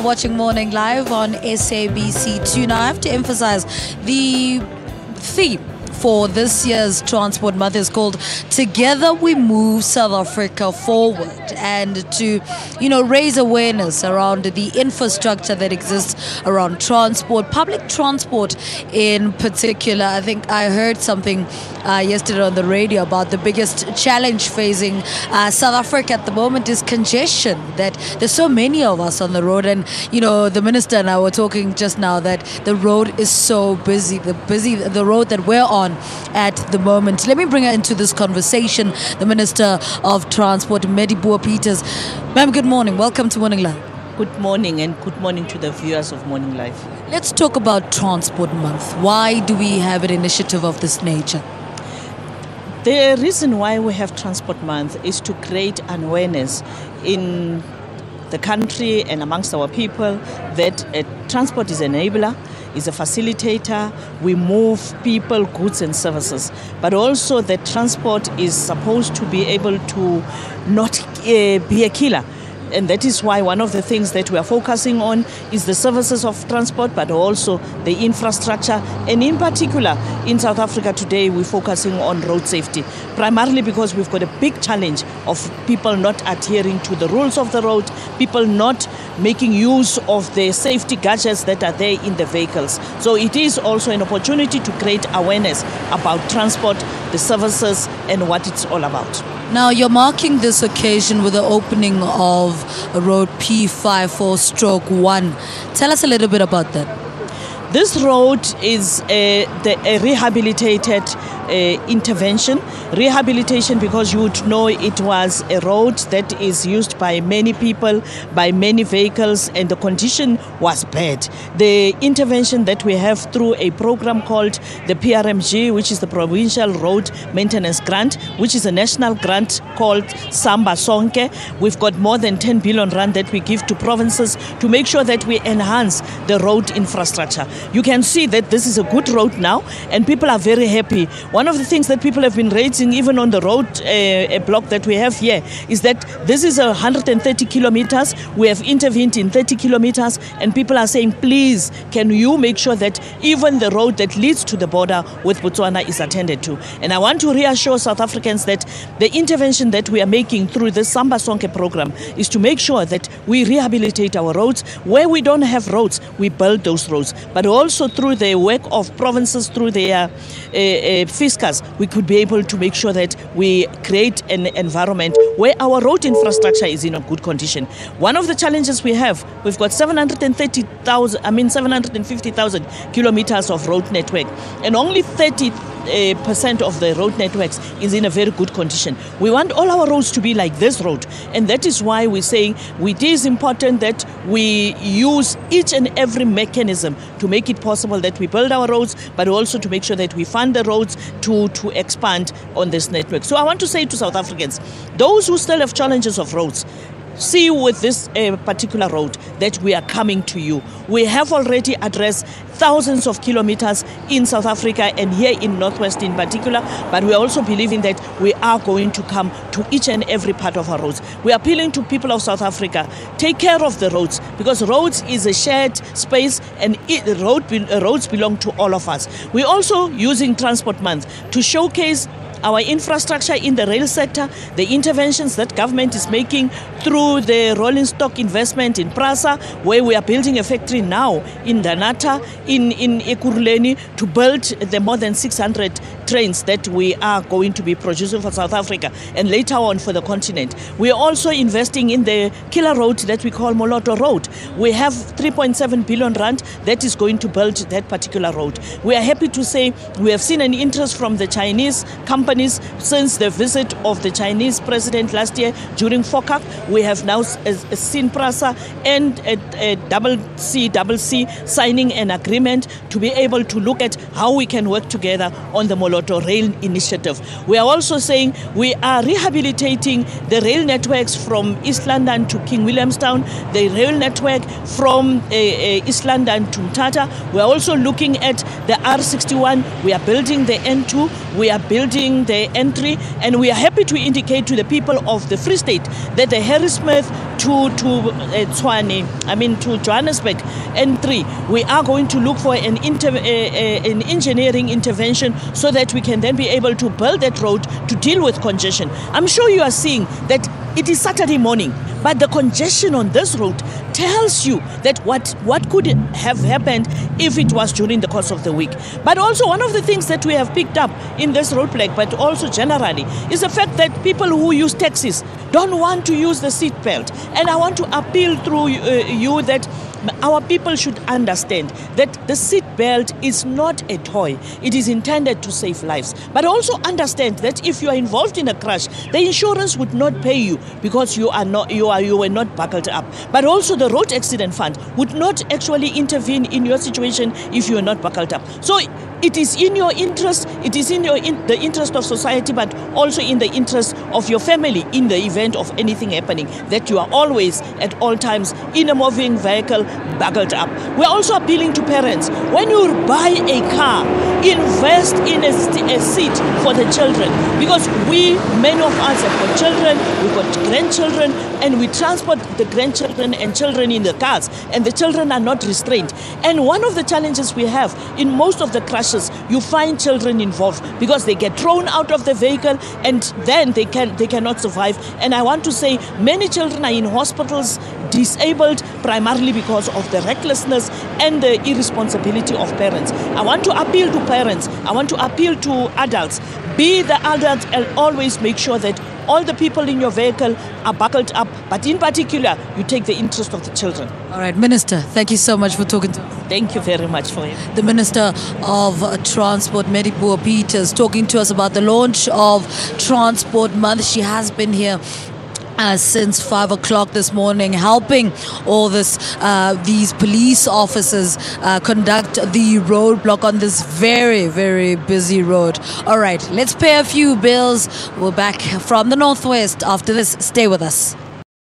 Watching Morning Live on SABC2. Now, I have to emphasize the theme for this year's Transport Month is called Together We Move South Africa Forward, and to, raise awareness around the infrastructure that exists around transport, public transport in particular. I think I heard something yesterday on the radio about the biggest challenge facing South Africa at the moment is congestion, that there's so many of us on the road, and the minister and I were talking just now that the road is so busy, the road that we're on at the moment. Let me bring her into this conversation, the Minister of Transport, Dipuo Peters. Ma'am, good morning. Welcome to Morning Live. Good morning, and good morning to the viewers of Morning Live. Let's talk about Transport Month. Why do we have an initiative of this nature? The reason why we have Transport Month is to create awareness in the country and amongst our people that transport is an enabler, is a facilitator. We move people, goods and services, but also that transport is supposed to be able to not be a killer. And that is why one of the things that we are focusing on is the services of transport, but also the infrastructure. And in particular, in South Africa today, we're focusing on road safety, primarily because we've got a big challenge of people not adhering to the rules of the road, people not making use of the safety gadgets that are there in the vehicles. So it is also an opportunity to create awareness about transport, the services, and what it's all about. Now, you're marking this occasion with the opening of road P54/1. Tell us a little bit about that. This road is a rehabilitated intervention. Rehabilitation because you would know it was a road that is used by many people, by many vehicles, and the condition was bad. The intervention that we have through a program called the PRMG, which is the Provincial Road Maintenance Grant, which is a national grant called Samba Sonke. We've got more than 10 billion rand that we give to provinces to make sure that we enhance the road infrastructure. You can see that this is a good road now, and people are very happy. One of the things that people have been raising, even on the road block that we have here, is that this is 130 kilometers. We have intervened in 30 kilometers, and people are saying, please, can you make sure that even the road that leads to the border with Botswana is attended to? And I want to reassure South Africans that the intervention that we are making through the Samba Sonke program is to make sure that we rehabilitate our roads. Where we don't have roads, we build those roads. But also through the work of provinces, through their fiscus, we could be able to make sure that we create an environment where our road infrastructure is in a good condition. One of the challenges we have, we've got 750,000 kilometers of road network, and only 30% of the road networks is in a very good condition. We want all our roads to be like this road, and that is why we're saying it is important that we use each and every mechanism to make it possible that we build our roads, but also to make sure that we fund the roads to expand on this network. So I want to say to South Africans, those who still have challenges of roads, see with this particular road that we are coming to you. We have already addressed thousands of kilometers in South Africa and here in Northwest in particular, but we are also believing that we are going to come to each and every part of our roads. We are appealing to people of South Africa, take care of the roads, because roads is a shared space, and roads belong to all of us. We're also using Transport Month to showcase our infrastructure in the rail sector, the interventions that government is making through the rolling stock investment in Prasa, where we are building a factory now in Danata, in Ekurhuleni, to build the more than 600 trains that we are going to be producing for South Africa and later on for the continent. We are also investing in the killer road that we call Moloto Road. We have 3.7 billion rand that is going to build that particular road. We are happy to say we have seen an interest from the Chinese companies since the visit of the Chinese president last year during FOCAC. We have now seen Prasa and SABC signing an agreement to be able to look at how we can work together on the Moloto Rail initiative. We are also saying we are rehabilitating the rail networks from East London to King Williamstown, the rail network from East London to Mthatha. We are also looking at the R61. We are building the N2. We are building the N3, and we are happy to indicate to the people of the Free State that the Harrismith Tshwane, to Johannesburg N3, we are going to look for an engineering intervention so that we can then be able to build that road to deal with congestion. I'm sure you are seeing that it is Saturday morning, but the congestion on this road tells you that what could have happened if it was during the course of the week. But also one of the things that we have picked up in this roadblock, but also generally, is the fact that people who use taxis don't want to use the seat belt. And I want to appeal through you that our people should understand that the seat belt is not a toy. It is intended to save lives. But also understand that if you are involved in a crash, the insurance would not pay you because you were not buckled up. But also the road accident fund would not actually intervene in your situation if you are not buckled up. So it is in your interest, it is in the interest of society, but also in the interest of your family in the event of anything happening, that you are always at all times in a moving vehicle buckled up. We're also appealing to parents. When you buy a car, invest in a seat for the children, because many of us have got children, we've got grandchildren, and we transport the grandchildren and children in the cars, and the children are not restrained. And one of the challenges we have in most of the crashes, you find children involved because they get thrown out of the vehicle and then they cannot survive. And I want to say many children are in hospitals disabled primarily because of the recklessness and the irresponsibility of parents. I want to appeal to parents. I want to appeal to adults. Be the adults and always make sure that all the people in your vehicle are buckled up, but in particular, you take the interest of the children. All right, Minister, thank you so much for talking to us. Thank you very much for it. The Minister of Transport, Dipuo Peters, talking to us about the launch of Transport Month. She has been here since 5 o'clock this morning, helping all these police officers conduct the roadblock on this very, very busy road. All right, let's pay a few bills. We're back from the Northwest after this. Stay with us.